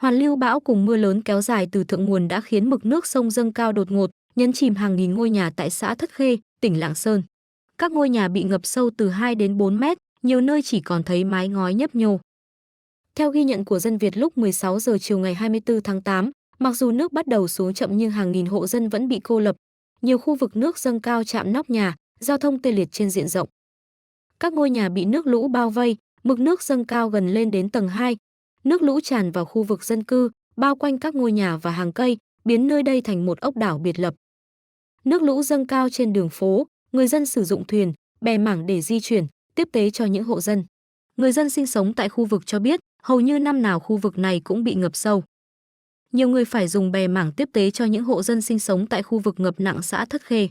Hoàn lưu bão cùng mưa lớn kéo dài từ thượng nguồn đã khiến mực nước sông dâng cao đột ngột, nhấn chìm hàng nghìn ngôi nhà tại xã Thất Khê, tỉnh Lạng Sơn. Các ngôi nhà bị ngập sâu từ 2 đến 4 mét, nhiều nơi chỉ còn thấy mái ngói nhấp nhô. Theo ghi nhận của Dân Việt lúc 16 giờ chiều ngày 24 tháng 8, mặc dù nước bắt đầu xuống chậm nhưng hàng nghìn hộ dân vẫn bị cô lập. Nhiều khu vực nước dâng cao chạm nóc nhà, giao thông tê liệt trên diện rộng. Các ngôi nhà bị nước lũ bao vây, mực nước dâng cao gần lên đến tầng 2. Nước lũ tràn vào khu vực dân cư, bao quanh các ngôi nhà và hàng cây, biến nơi đây thành một ốc đảo biệt lập. Nước lũ dâng cao trên đường phố, người dân sử dụng thuyền, bè mảng để di chuyển, tiếp tế cho những hộ dân. Người dân sinh sống tại khu vực cho biết, hầu như năm nào khu vực này cũng bị ngập sâu. Nhiều người phải dùng bè mảng tiếp tế cho những hộ dân sinh sống tại khu vực ngập nặng xã Thất Khê.